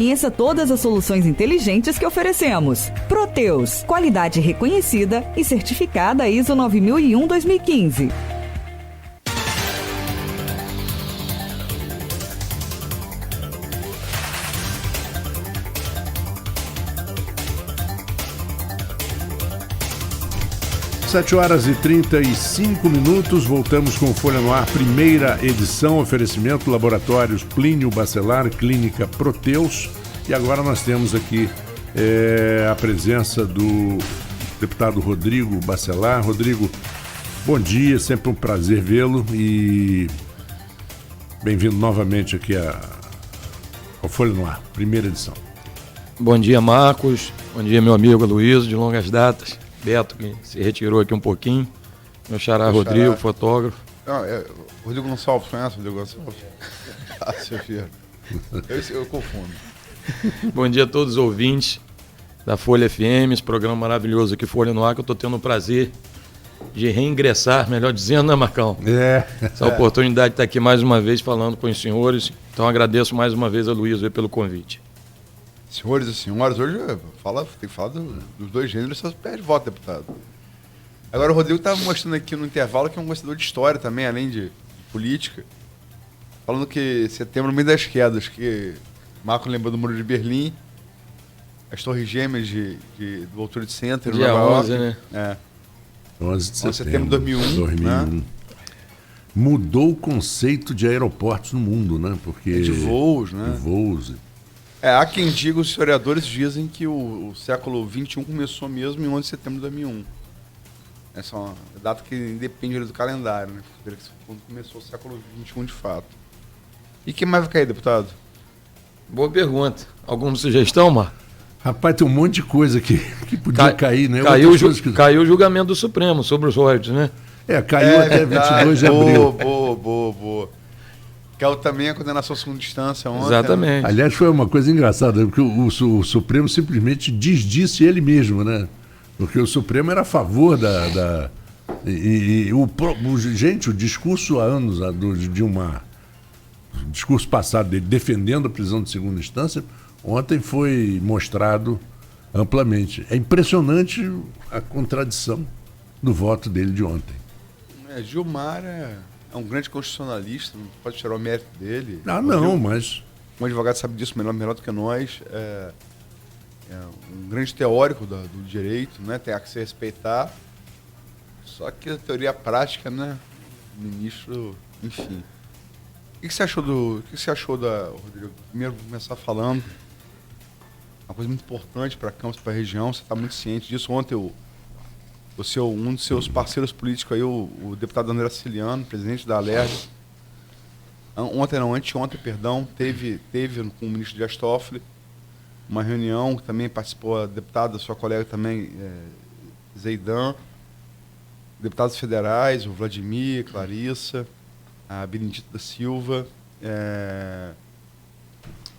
Conheça todas as soluções inteligentes que oferecemos. Proteus, qualidade reconhecida e certificada ISO 9001-2015. Sete horas e 35 minutos, voltamos com Folha no Ar, primeira edição, oferecimento Laboratórios Plínio Bacelar, Clínica Proteus. E agora nós temos aqui a presença do deputado Rodrigo Bacelar. Rodrigo, bom dia, sempre um prazer vê-lo e bem-vindo novamente aqui ao Folha no Ar, primeira edição. Bom dia, Marcos, bom dia, meu amigo Aloysio, de longas datas. Beto, que se retirou aqui um pouquinho. Meu xará Rodrigo, fotógrafo. Rodrigo Gonçalves, conhece o Rodrigo Gonçalves? Seu filho. Eu confundo. Bom dia a todos os ouvintes da Folha FM, esse programa maravilhoso aqui, Folha no Ar, que eu estou tendo o prazer de reingressar, melhor dizendo, né, Marcão? Essa oportunidade de estar aqui mais uma vez falando com os senhores. Então agradeço mais uma vez a Aloysio pelo convite. Senhores e senhoras, hoje tem que falar dos dois gêneros, só perde voto, deputado. Agora o Rodrigo estava mostrando aqui no intervalo que é um gostador de história também, além de política. Falando que setembro é o mês das quedas, que Marco lembra do Muro de Berlim, as torres gêmeas do World Trade Center, dia Nova 11, York, né? 11 de setembro de 2001. Né? Mudou o conceito de aeroportos no mundo, né? Porque de voos, né? De voos. Há quem diga, os historiadores dizem que o século XXI começou mesmo em 11 de setembro de 2001. Essa é uma data que independe do calendário, né? Quando começou o século XXI de fato. E quem mais vai cair, deputado? Boa pergunta. Alguma sugestão, Marco? Rapaz, tem um monte de coisa que podia cair, né? Caiu o julgamento do Supremo sobre os royalties, né? Caiu até 22 de abril. Boa. Caiu também a condenação à segunda instância ontem. Exatamente. Né? Aliás, foi uma coisa engraçada, porque o Supremo simplesmente desdisse ele mesmo, né? Porque o Supremo era a favor gente, o discurso há anos, o discurso passado dele defendendo a prisão de segunda instância, ontem foi mostrado amplamente. É impressionante a contradição do voto dele de ontem. Gilmar é um grande constitucionalista, não pode tirar o mérito dele. Mas... Um advogado sabe disso melhor do que nós. É um grande teórico do direito, né? Tem que se respeitar. Só que a teoria prática, né? O ministro, enfim. O que você achou Rodrigo? Primeiro, vou começar falando. Uma coisa muito importante para Campos, para a região, você está muito ciente disso. Ontem um dos seus parceiros políticos aí, o deputado André Siciliano, presidente da Alerj, anteontem, teve com o ministro Dias Toffoli uma reunião que também participou a deputada, sua colega também, Zeidan, deputados federais, o Vladimir, Clarissa, a Benedita da Silva,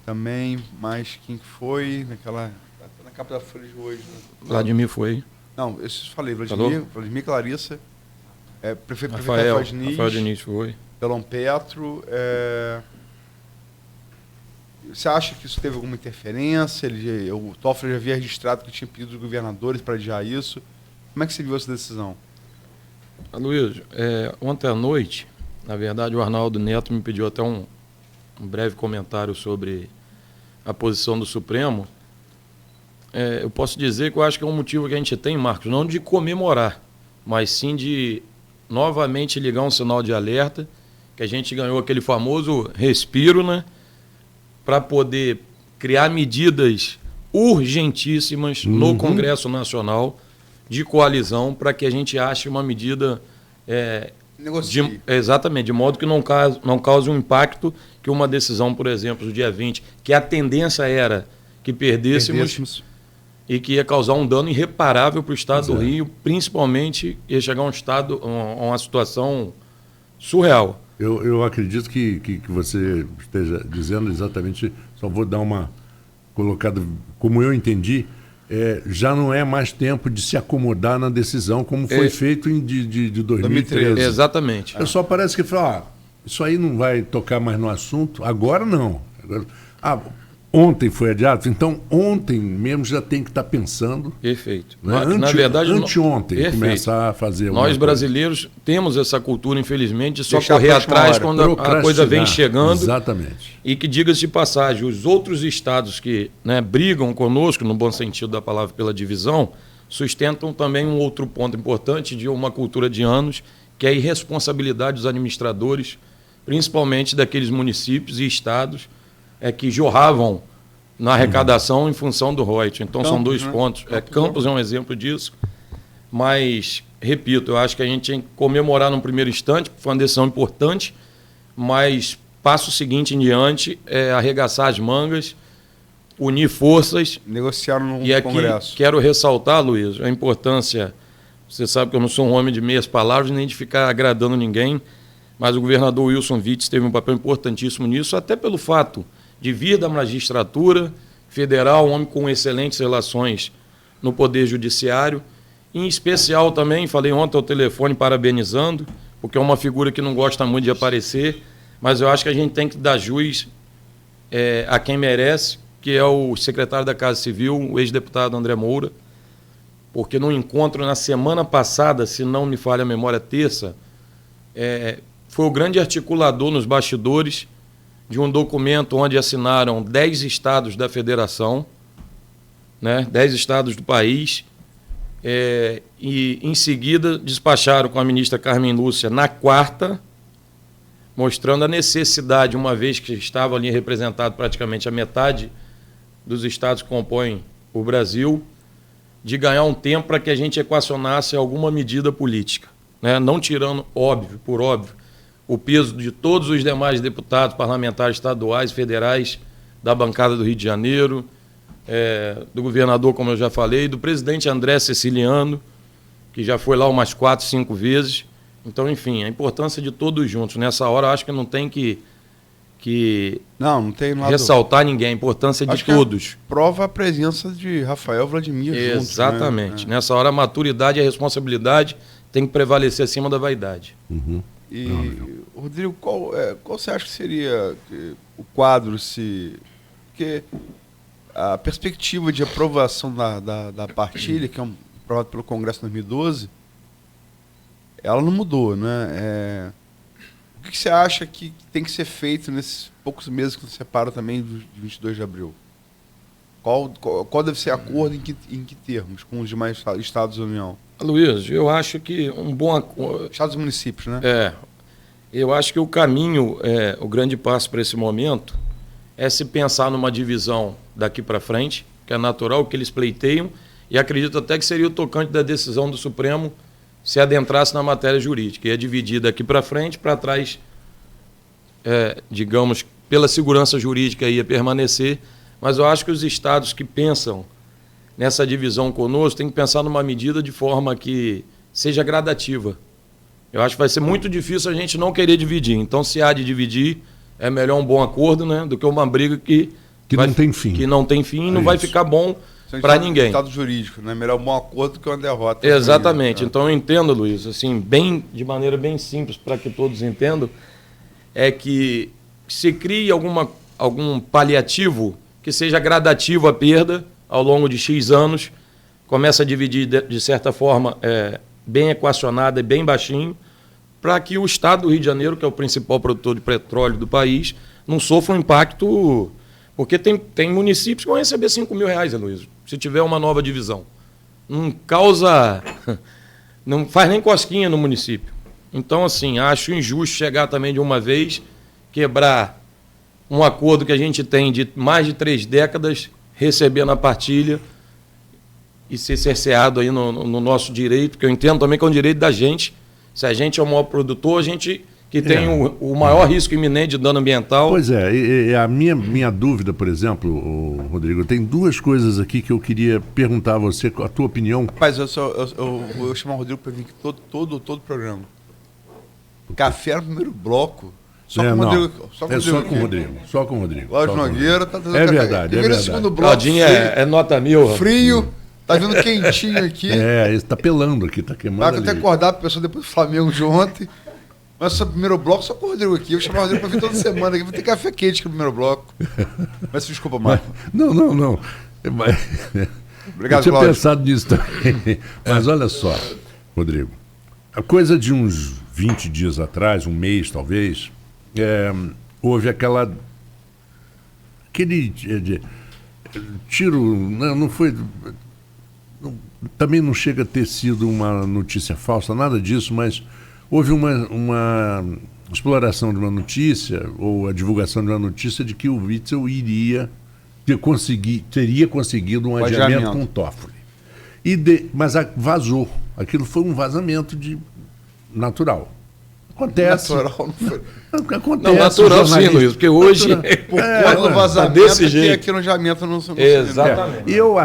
também mais quem foi na capa da Folha de hoje. Né? Vladimir foi. Não, eu falei, Vladimir, Clarissa, prefeito Rafael Diniz foi. Pelon Petro. Você acha que isso teve alguma interferência? O Toffoli já havia registrado que tinha pedido dos governadores para adiar isso. Como é que você viu essa decisão? Aloysio, ontem à noite, na verdade, o Arnaldo Neto me pediu até um breve comentário sobre a posição do Supremo. Eu posso dizer que eu acho que é um motivo que a gente tem, Marcos, não de comemorar, mas sim de novamente ligar um sinal de alerta, que a gente ganhou aquele famoso respiro, né, para poder criar medidas urgentíssimas no Congresso Nacional de coalizão para que a gente ache uma medida exatamente, de modo que não cause um impacto que uma decisão, por exemplo, do dia 20, que a tendência era que perdêssemos e que ia causar um dano irreparável para o Estado do Rio, principalmente ia chegar a uma situação surreal. Eu acredito que você esteja dizendo exatamente, só vou dar uma colocada, como eu entendi, já não é mais tempo de se acomodar na decisão, como foi feito de 2013. Exatamente. Só parece que isso aí não vai tocar mais no assunto, agora não. Ontem foi adiado, então ontem mesmo já tem que estar pensando. Perfeito. Né? Na verdade, anteontem perfeito. começar a fazer. Nós brasileiros temos essa cultura, infelizmente, de só Deixar correr a próxima atrás hora. quando a coisa vem chegando. Exatamente. E que, diga-se de passagem, os outros estados que, né, brigam conosco, no bom sentido da palavra, pela divisão, sustentam também um outro ponto importante de uma cultura de anos, que é a irresponsabilidade dos administradores, principalmente daqueles municípios e estados que jorravam na arrecadação em função do royalties. Então, são dois pontos. Campos é um exemplo disso, mas, repito, eu acho que a gente tem que comemorar num primeiro instante, porque foi uma decisão importante, mas passo seguinte em diante é arregaçar as mangas, unir forças. Negociar no e aqui Congresso. Quero ressaltar, Luiz, a importância. Você sabe que eu não sou um homem de meias palavras, nem de ficar agradando ninguém, mas o governador Wilson Witts teve um papel importantíssimo nisso, até pelo fato de vir da magistratura federal, um homem com excelentes relações no Poder Judiciário, em especial também, falei ontem ao telefone parabenizando, porque é uma figura que não gosta muito de aparecer, mas eu acho que a gente tem que dar jus a quem merece, que é o secretário da Casa Civil, o ex-deputado André Moura, porque no encontro na semana passada, se não me falha a memória, terça, foi o grande articulador nos bastidores de um documento onde assinaram 10 estados da federação, né, 10 estados do país, e em seguida despacharam com a ministra Carmen Lúcia na quarta, mostrando a necessidade, uma vez que estava ali representado praticamente a metade dos estados que compõem o Brasil, de ganhar um tempo para que a gente equacionasse alguma medida política, né, não tirando, por óbvio, o peso de todos os demais deputados, parlamentares estaduais, federais, da bancada do Rio de Janeiro, do governador, como eu já falei, do presidente André Ceciliano, que já foi lá umas 4, 5 vezes. Então, enfim, a importância de todos juntos. Nessa hora, eu acho que não tem que não tem ressaltar ninguém, a importância de todos. Prova a presença de Rafael Vladimir juntos. Exatamente. Né? Nessa hora, a maturidade e a responsabilidade tem que prevalecer acima da vaidade. Uhum. E, Rodrigo, qual você acha que seria o quadro porque a perspectiva de aprovação da partilha, que é aprovada pelo Congresso em 2012, ela não mudou, né? O que você acha que tem que ser feito nesses poucos meses que nos separam também de 22 de abril? Qual deve ser o acordo em que termos com os demais estados da União? Luiz, eu acho que um bom acordo... Estados e municípios, né? Eu acho que o caminho, o grande passo para esse momento, é se pensar numa divisão daqui para frente, que é natural, que eles pleiteiam, e acredito até que seria o tocante da decisão do Supremo se adentrasse na matéria jurídica. E é dividir daqui para frente, para trás, digamos, pela segurança jurídica ia permanecer, mas eu acho que os estados que pensam nessa divisão conosco têm que pensar numa medida de forma que seja gradativa. Eu acho que vai ser muito difícil a gente não querer dividir. Então, se há de dividir, é melhor um bom acordo, né, do que uma briga que não tem fim. Que não tem fim e não vai ficar bom para ninguém. Estado jurídico, né? Melhor um bom acordo do que uma derrota. Exatamente. Então, eu entendo, Luiz, assim, de maneira bem simples, para que todos entendam, é que se crie algum paliativo que seja gradativo à perda ao longo de X anos, começa a dividir de certa forma bem equacionada e bem baixinho, para que o estado do Rio de Janeiro, que é o principal produtor de petróleo do país, não sofra um impacto, porque tem municípios que vão receber R$5.000, Luiz, se tiver uma nova divisão. Não faz nem cosquinha no município. Então, assim, acho injusto chegar também de uma vez, quebrar um acordo que a gente tem de mais de 3 décadas, receber na partilha e ser cerceado aí no nosso direito, porque eu entendo também que é um direito da gente. Se a gente é o maior produtor, a gente que tem o maior risco iminente de dano ambiental. Pois é, a minha dúvida, por exemplo, Rodrigo, tem 2 coisas aqui que eu queria perguntar a você, a tua opinião. Rapaz, eu vou chamar o Rodrigo para vir aqui todo o programa. Café no primeiro bloco. Só com o Rodrigo. Cláudio Nogueira tá dando café. Verdade, é verdade. Segundo bloco, Claudinho é nota 1000. Frio, tá vindo quentinho aqui. Está pelando aqui, tá queimando. Vai até acordar a pessoa depois do Flamengo de ontem. Mas o primeiro bloco só com o Rodrigo aqui. Eu vou chamar o Rodrigo para vir toda semana aqui. Vou ter café quente aqui no primeiro bloco. Mas desculpa, Marco. Não. Obrigado, eu tinha Cláudio. pensado nisso também. Mas olha só, Rodrigo. A coisa de uns 20 dias atrás, um mês talvez, houve aquele tiro, não foi... Também não chega a ter sido uma notícia falsa, nada disso, mas houve uma exploração de uma notícia, ou a divulgação de uma notícia de que o Witzel teria conseguido um adiamento com o Toffoli. Mas vazou. Aquilo foi um vazamento natural. Acontece. Natural não foi. Acontece. Não, natural sim, Luiz, porque hoje... Por conta do vazamento, desse jeito. aqui no adiamento não Exatamente. Eu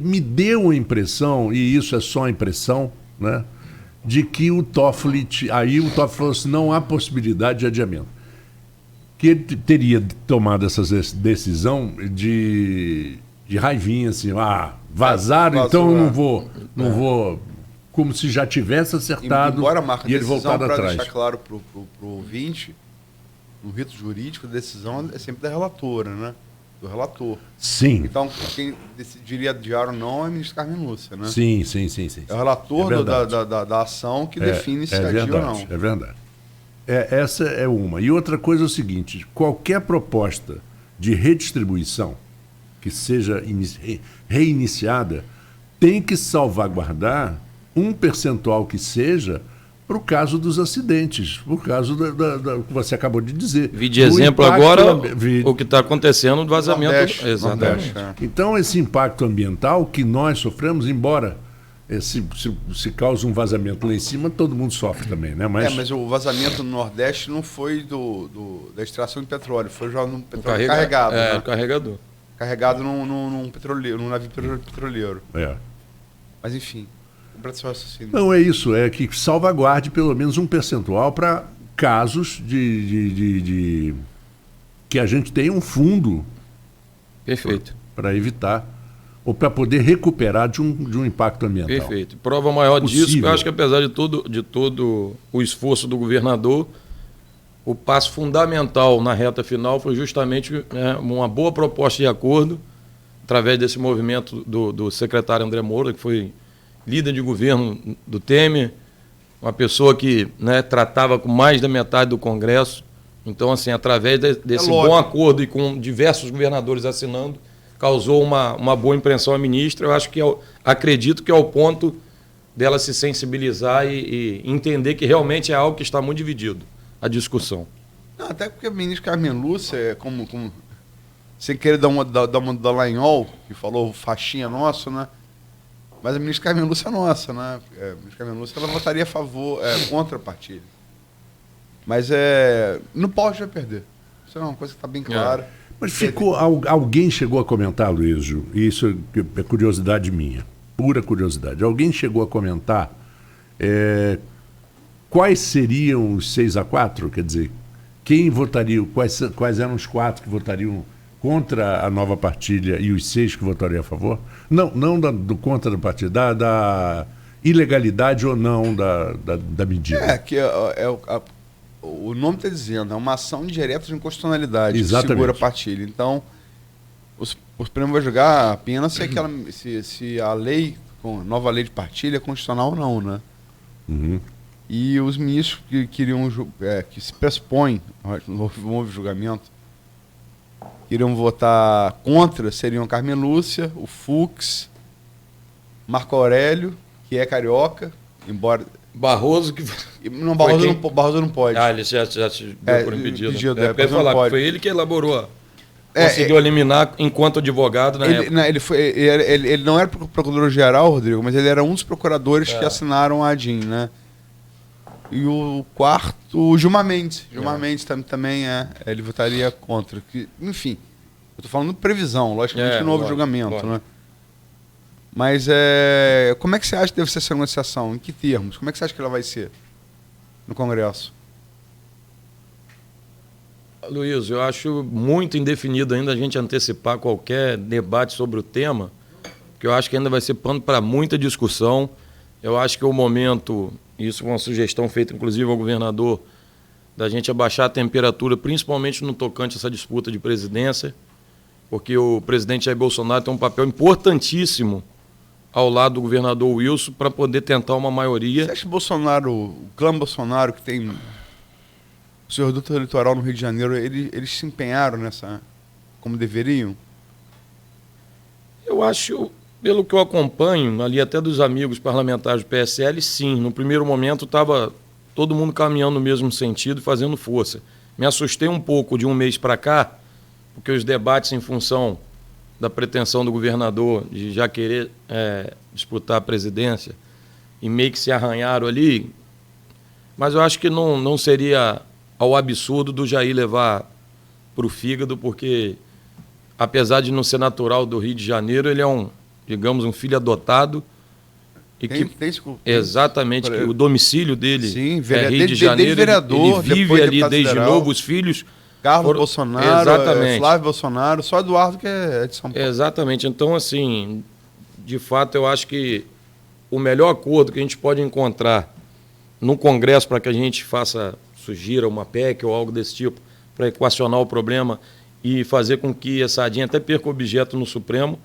me deu a impressão, e isso é só impressão, né, de que o Toffoli falou assim, não há possibilidade de adiamento. Que ele teria tomado essa decisão de raivinha, assim, vazaram, então eu não vou, como se já tivesse acertado e ele voltado atrás. Deixar claro para o ouvinte, no rito jurídico, a decisão é sempre da relatora, né? Do relator. Sim. Então, quem decidiria adiar ou não é o ministro Carmen Lúcia, né? Sim. É o relator da ação que define se adia ou não. É verdade. Essa é uma. E outra coisa é o seguinte, qualquer proposta de redistribuição que seja reiniciada tem que salvaguardar um percentual que seja para o caso dos acidentes, por caso da que você acabou de dizer. Vi de exemplo agora o que está acontecendo no vazamento. Nordeste, Exatamente. Nordeste, Então, esse impacto ambiental que nós sofremos, embora se causa um vazamento lá em cima, todo mundo sofre também, né? Mas o vazamento no Nordeste não foi da extração de petróleo, foi já num petróleo carregado. Né? Carregador. Carregado num navio petroleiro. Mas, enfim... Não, é isso, é que salvaguarde pelo menos um percentual para casos de que a gente tenha um fundo. Perfeito. Para evitar, ou para poder recuperar de um impacto ambiental. Perfeito. Prova maior disso, eu acho que apesar de todo o esforço do governador, o passo fundamental na reta final foi justamente uma boa proposta de acordo, através desse movimento do secretário André Moura, que foi líder de governo do Temer, uma pessoa que tratava com mais da metade do Congresso. Então, assim, através desse bom acordo e com diversos governadores assinando, causou uma boa impressão à ministra. Eu acho que acredito que é o ponto dela se sensibilizar e entender que realmente é algo que está muito dividido, a discussão. Não, até porque a ministra Carmen Lúcia, como sem querer dar uma Dallagnol, que falou faixinha nossa, né? Mas a ministra Carmen Lúcia é nossa, né? A ministra Carmen Lúcia ela votaria a favor, contra a partilha. Mas não pode já perder. Isso é uma coisa que está bem clara. Mas alguém chegou a comentar, Luísio, e isso é curiosidade minha, pura curiosidade. Alguém chegou a comentar quais seriam os 6-4? Quer dizer, quem votaria, quais eram os 4 que votariam contra a nova partilha e os 6 que votariam a favor? Não do contra da partilha, da ilegalidade ou não da medida. O nome está dizendo, é uma ação direta de inconstitucionalidade que segura a partilha. Então, o Supremo vai julgar apenas se a lei, nova lei de partilha é constitucional ou não, né? Uhum. E os ministros que queriam, que se pressupõem, não houve julgamento, queriam votar contra seriam Carmen Lúcia, o Fux, Marco Aurélio, que é carioca, embora... Barroso que... Não, Barroso não pode. Ele já deu por impedido. Porque eu falar que foi ele que elaborou, conseguiu eliminar enquanto advogado na época. Ele não era procurador-geral, Rodrigo, mas ele era um dos procuradores que assinaram a ADIM, né? E o quarto, o Gilmar Mendes. Gilmar Mendes também ele votaria contra. Enfim, eu estou falando de previsão, logicamente não houve julgamento, né? Mas como é que você acha que deve ser essa negociação? Em que termos? Como é que você acha que ela vai ser no Congresso? Luiz, eu acho muito indefinido ainda a gente antecipar qualquer debate sobre o tema, porque eu acho que ainda vai ser pano para muita discussão. Eu acho que o momento, isso foi uma sugestão feita inclusive ao governador, da gente abaixar a temperatura, principalmente no tocante a essa disputa de presidência, porque o presidente Jair Bolsonaro tem um papel importantíssimo ao lado do governador Wilson para poder tentar uma maioria. Você acha que Bolsonaro, o clã Bolsonaro, que tem o seu reduto eleitoral no Rio de Janeiro, eles se empenharam nessa, como deveriam? Eu acho, pelo que eu acompanho, ali até dos amigos parlamentares do PSL, sim. No primeiro momento estava todo mundo caminhando no mesmo sentido e fazendo força. Me assustei um pouco de um mês para cá, porque os debates em função da pretensão do governador de já querer disputar a presidência e meio que se arranharam ali, mas eu acho que não seria ao absurdo do Jair levar para o fígado, porque apesar de não ser natural do Rio de Janeiro, ele é um filho adotado. E exatamente, que o domicílio dele é Rio de Janeiro, vereador, ele vive ali desde novo, os filhos... Carlos Bolsonaro, exatamente. Flávio Bolsonaro, só Eduardo que é de São Paulo. Exatamente, então assim, de fato eu acho que o melhor acordo que a gente pode encontrar no Congresso para que a gente sugira uma PEC ou algo desse tipo, para equacionar o problema e fazer com que a sardinha até perca objeto no Supremo,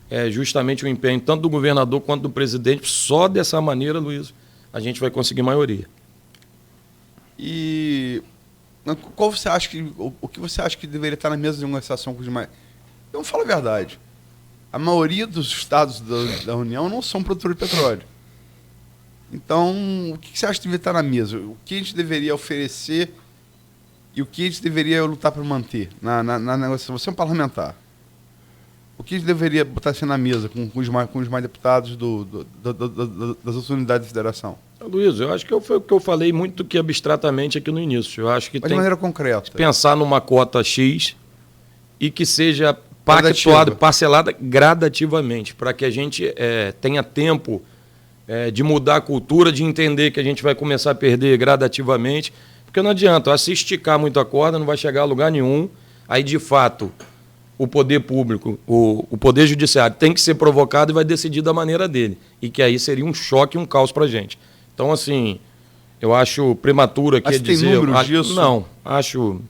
é justamente o empenho tanto do governador quanto do presidente. Só dessa maneira, Luiz, a gente vai conseguir maioria. E qual você acha o que você acha que deveria estar na mesa de negociação com os demais? Então, fala a verdade. A maioria dos estados da União não são produtores de petróleo. Então, o que você acha que deveria estar na mesa? O que a gente deveria oferecer e o que a gente deveria lutar para manter na negociação? Você é um parlamentar. O que a gente deveria botar assim na mesa com os mais deputados das outras unidades da federação? Luiz, eu acho que foi o que eu falei muito que abstratamente aqui no início. Eu acho que mas de maneira concreta. Pensar numa cota X e que seja pactuada, parcelada gradativamente, para que a gente tenha tempo de mudar a cultura, de entender que a gente vai começar a perder gradativamente, porque não adianta, se esticar muito a corda, não vai chegar a lugar nenhum. Aí, de fato, o poder público, o poder judiciário tem que ser provocado e vai decidir da maneira dele. E que aí seria um choque e um caos para a gente. Então, assim, eu acho prematuro aqui dizer... Tem números disso? Não, acho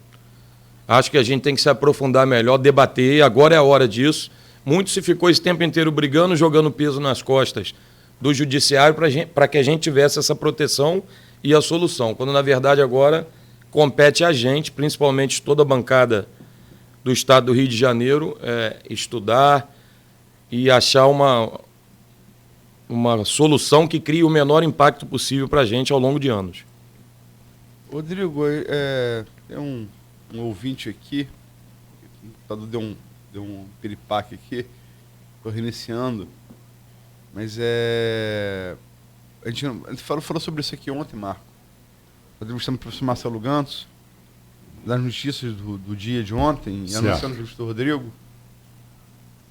que a gente tem que se aprofundar melhor, debater, agora é a hora disso. Muito se ficou esse tempo inteiro brigando, jogando peso nas costas do judiciário para que a gente tivesse essa proteção e a solução, quando na verdade agora compete a gente, principalmente toda a bancada do Estado do Rio de Janeiro, estudar e achar uma solução que crie o menor impacto possível para a gente ao longo de anos. Rodrigo, tem um ouvinte aqui, deu um piripaque aqui, estou reiniciando, mas a gente falou sobre isso aqui ontem, Marco. Nós entrevistamos o professor Marcelo Gantos, das notícias do dia de ontem, e anunciando o professor Rodrigo.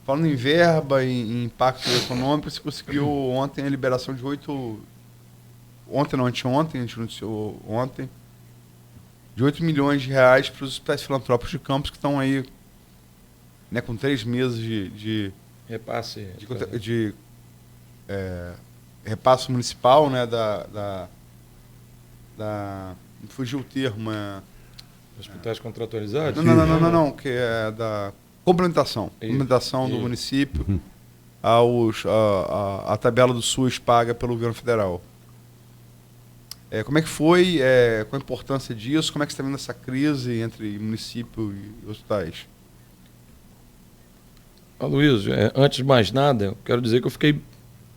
Falando em verba, em impacto econômico, você conseguiu ontem a liberação de 8... Ontem não, anteontem, a gente anunciou ontem, de 8 milhões de reais para os hospitais filantrópicos de Campos, que estão aí, né, com 3 meses de repasse. De repasse municipal, né, me fugiu o termo. Hospitais contratualizados? Não, que é da complementação do município a tabela do SUS paga pelo governo federal. Como é que foi? Qual a importância disso? Como é que você está vendo essa crise entre município e hospitais? Aloysio, antes de mais nada, eu quero dizer que eu fiquei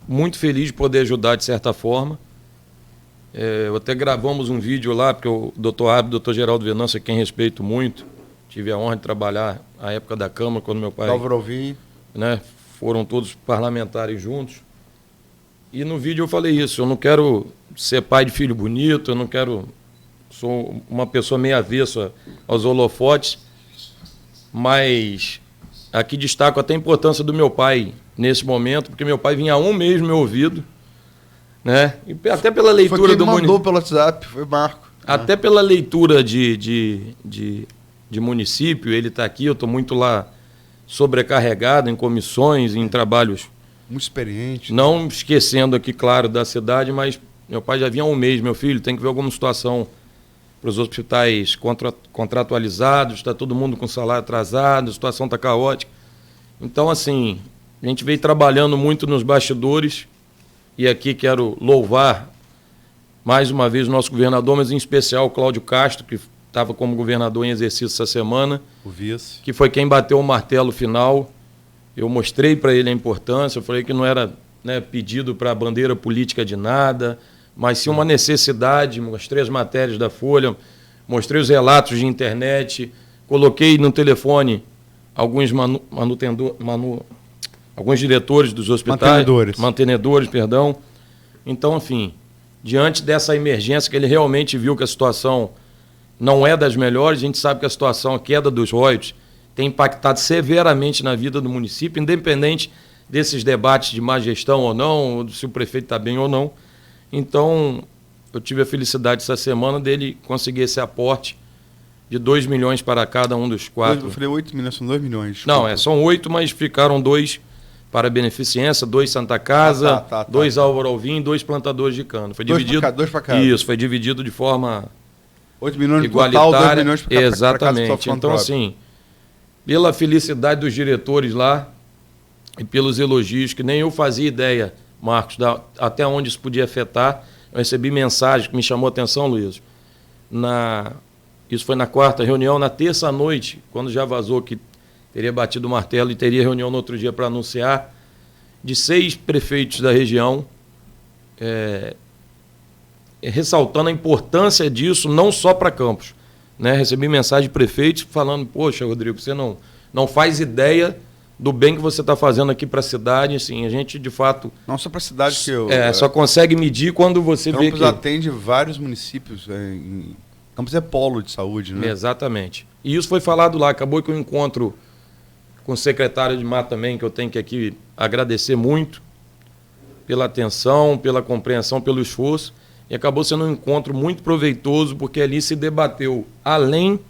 muito feliz de poder ajudar de certa forma. Até gravamos um vídeo lá, porque o doutor Abdo, o doutor Geraldo Venâncio, quem respeito muito, tive a honra de trabalhar na época da Câmara, quando meu pai... Álvaro Alvim. Né, foram todos parlamentares juntos. E no vídeo eu falei isso, eu não quero ser pai de filho bonito, eu não quero... Sou uma pessoa meio avessa aos holofotes, mas aqui destaco até a importância do meu pai nesse momento, porque meu pai vinha há um mês no meu ouvido, né? E até pela leitura foi do mandou pelo WhatsApp, foi Marco. Até pela leitura de município, ele está aqui, eu estou muito lá sobrecarregado em comissões, em trabalhos. Muito experiente. Não esquecendo aqui, claro, da cidade, mas meu pai já vinha há um mês, meu filho, tem que ver alguma situação os hospitais contratualizados, está todo mundo com salário atrasado, a situação está caótica. Então, assim, a gente veio trabalhando muito nos bastidores, e aqui quero louvar mais uma vez o nosso governador, mas em especial o Cláudio Castro, que estava como governador em exercício essa semana, O vice. que foi quem bateu o martelo final. Eu mostrei para ele a importância, eu falei que não era, né, pedido para bandeira política de nada, mas sim uma necessidade. Mostrei as matérias da Folha, mostrei os relatos de internet, coloquei no telefone alguns alguns diretores dos hospitais. Mantenedores, perdão. Então, enfim, diante dessa emergência, que ele realmente viu que a situação não é das melhores, a gente sabe que a situação, a queda dos royalties, tem impactado severamente na vida do município, independente desses debates de má gestão ou não, se o prefeito está bem ou não. Então, eu tive a felicidade essa semana dele conseguir esse aporte de 2 milhões para cada um dos 4. Eu falei 8 milhões, são 2 milhões. Desculpa. Não, são 8, mas ficaram 2 para beneficência, 2 Santa Casa, 2 Álvaro Alvim, 2 plantadores de cana. Foi dividido. 2 para cada. Isso, foi dividido de forma 8 milhões igualitária. Total, 2 milhões para cada. Exatamente. Então, assim, pela felicidade dos diretores lá e pelos elogios, que nem eu fazia ideia, Marcos, até onde isso podia afetar, eu recebi mensagem que me chamou a atenção, Luiz. Isso foi na quarta reunião. Na terça noite, quando já vazou que teria batido o martelo e teria reunião no outro dia para anunciar, de 6 prefeitos da região, ressaltando a importância disso, não só para Campos. Né? Recebi mensagem de prefeitos falando: poxa, Rodrigo, você não faz ideia do bem que você está fazendo aqui para a cidade. Assim, a gente, de fato... Não só para a cidade que eu... só consegue medir quando você vê que... Campos atende vários municípios. Campos é polo de saúde, né? Exatamente. E isso foi falado lá. Acabou que eu encontro com o secretário de Mar também, que eu tenho que aqui agradecer muito pela atenção, pela compreensão, pelo esforço. E acabou sendo um encontro muito proveitoso, porque ali se debateu, além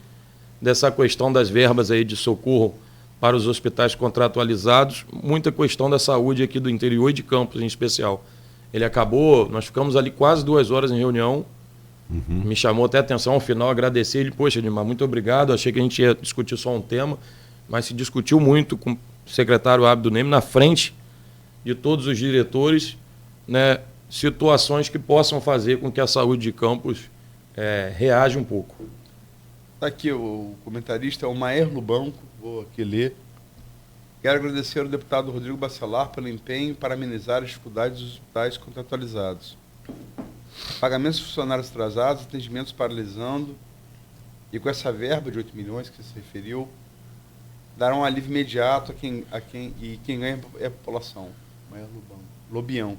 dessa questão das verbas aí de socorro para os hospitais contratualizados, muita questão da saúde aqui do interior e de Campos em especial. Nós ficamos ali quase 2 horas em reunião, me chamou até a atenção ao final, agradecer ele: poxa, Edmar, muito obrigado, achei que a gente ia discutir só um tema, mas se discutiu muito com o secretário Abdo Neme, na frente de todos os diretores, né, situações que possam fazer com que a saúde de Campos reaja um pouco. Está aqui o comentarista, é o Maer Lubanco, vou aqui ler. Quero agradecer ao deputado Rodrigo Bacelar pelo empenho para amenizar as dificuldades dos hospitais contratualizados. Pagamentos de funcionários atrasados, atendimentos paralisando, e com essa verba de 8 milhões que você se referiu, dará um alívio imediato a quem ganha é a população. Maer Lobião.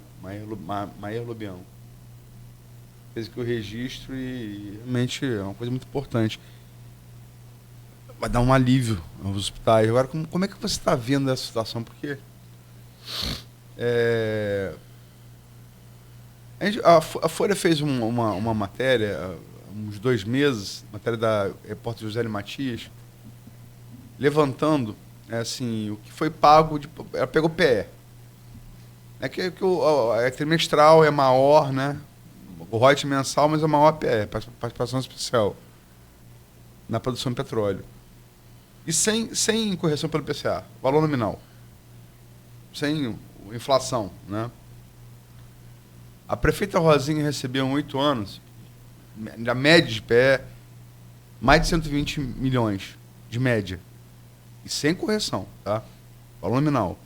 Maer Lobião. Fez aqui o registro e realmente é uma coisa muito importante. Vai dar um alívio aos hospitais. Agora, como é que você está vendo essa situação? Porque a Folha fez uma matéria há uns 2 meses, matéria da repórter José Matias, levantando assim, o que foi pago, ela pegou PE. A trimestral é maior, né? O royalties mensal, mas é maior PE, participação especial, na produção de petróleo. E sem correção pelo IPCA, valor nominal. Sem inflação, né? A prefeita Rosinha recebeu em 8 anos, na média de PE, mais de 120 milhões de média. E sem correção, tá? Valor nominal.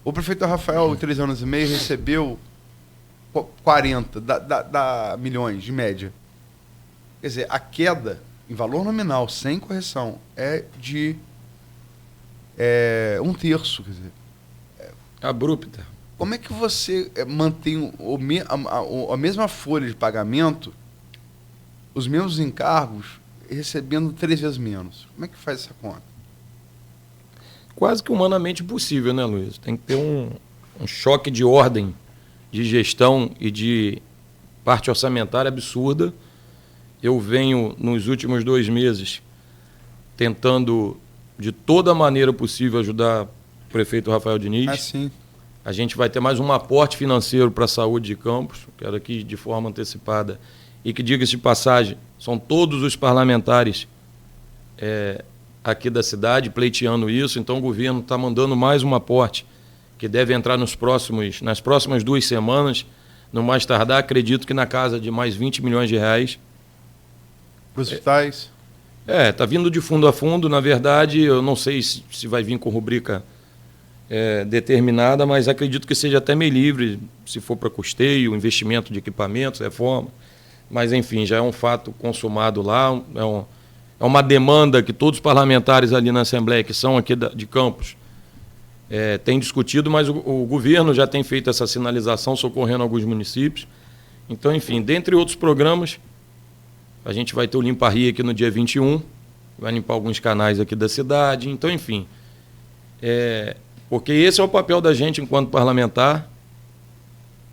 O prefeito Rafael, em 3 anos e meio, recebeu 40 milhões de média. Quer dizer, a queda em valor nominal, sem correção, é de 1/3. Quer dizer, abrupta. Como é que você mantém a mesma folha de pagamento, os mesmos encargos, recebendo 3 vezes menos? Como é que faz essa conta? Quase que humanamente impossível, né, Luiz? Tem que ter um choque de ordem de gestão e de parte orçamentária absurda. Eu venho, nos últimos 2 meses, tentando, de toda maneira possível, ajudar o prefeito Rafael Diniz. Sim. A gente vai ter mais um aporte financeiro para a saúde de Campos. Quero aqui, de forma antecipada, e que, diga-se de passagem, são todos os parlamentares aqui da cidade pleiteando isso. Então o governo está mandando mais um aporte que deve entrar nas próximas 2 semanas, no mais tardar, acredito que na casa de mais 20 milhões de reais. Para os hospitais? Está vindo de fundo a fundo. Na verdade, eu não sei se vai vir com rubrica determinada, mas acredito que seja até meio livre, se for para custeio, investimento de equipamentos, reforma. Mas, enfim, já é um fato consumado lá, é uma demanda que todos os parlamentares ali na Assembleia, que são aqui de Campos, têm discutido, mas o governo já tem feito essa sinalização, socorrendo alguns municípios. Então, enfim, dentre outros programas, a gente vai ter o Limpa Rio aqui no dia 21, vai limpar alguns canais aqui da cidade. Então, enfim, porque esse é o papel da gente enquanto parlamentar.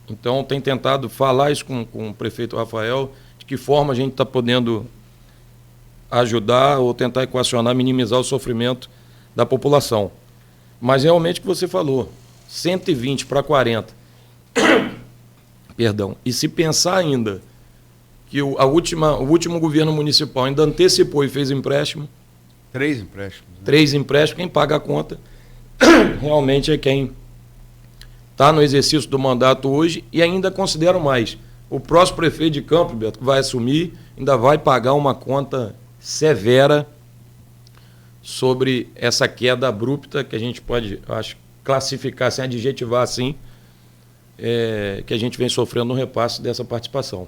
Então, tem tentado falar isso com o prefeito Rafael, de que forma a gente está podendo ajudar ou tentar equacionar, minimizar o sofrimento da população. Mas realmente o que você falou, 120 para 40. Perdão. E se pensar ainda que o último governo municipal ainda antecipou e fez empréstimo. 3 empréstimos. Né? 3 empréstimos, quem paga a conta realmente é quem está no exercício do mandato hoje. E ainda considero mais, o próximo prefeito de Campos, Beto, que vai assumir, ainda vai pagar uma conta severa sobre essa queda abrupta, que a gente pode, acho, classificar, assim, adjetivar assim, que a gente vem sofrendo no repasse dessa participação.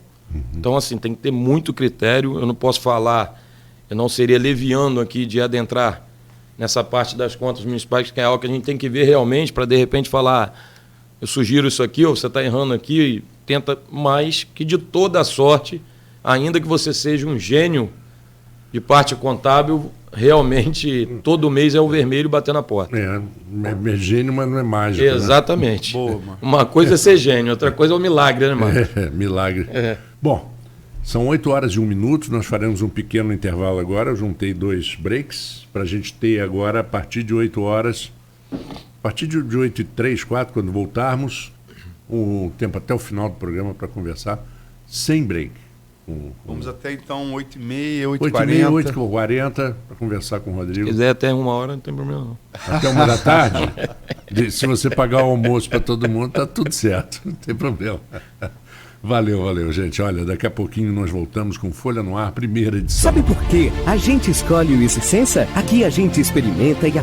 Então, assim, tem que ter muito critério. Eu não posso falar, eu não seria leviano aqui de adentrar nessa parte das contas municipais, que é algo que a gente tem que ver realmente, para de repente falar, eu sugiro isso aqui, ou você está errando aqui, e tenta mais que de toda a sorte, ainda que você seja um gênio de parte contábil, realmente todo mês é o vermelho batendo na porta. É gênio, mas não é mágico. Exatamente. Né? Boa, mano. Uma coisa é ser gênio, outra coisa é o milagre, né, mano? Milagre. Bom, são 8h01, nós faremos um pequeno intervalo agora. Eu juntei 2 breaks para a gente ter agora, a partir de 8 horas, a partir de 8h03, 4, quando voltarmos, um tempo até o final do programa para conversar, sem break. Vamos até então 8h30, 8h30, 8h40 para conversar com o Rodrigo. Se quiser até 1 hora, não tem problema não. Até 1 da tarde? Se você pagar o almoço para todo mundo, tá tudo certo, não tem problema. Valeu, gente. Olha, daqui a pouquinho nós voltamos com Folha no Ar, primeira edição. Sabe por quê? A gente escolhe o Issensa? Aqui a gente experimenta e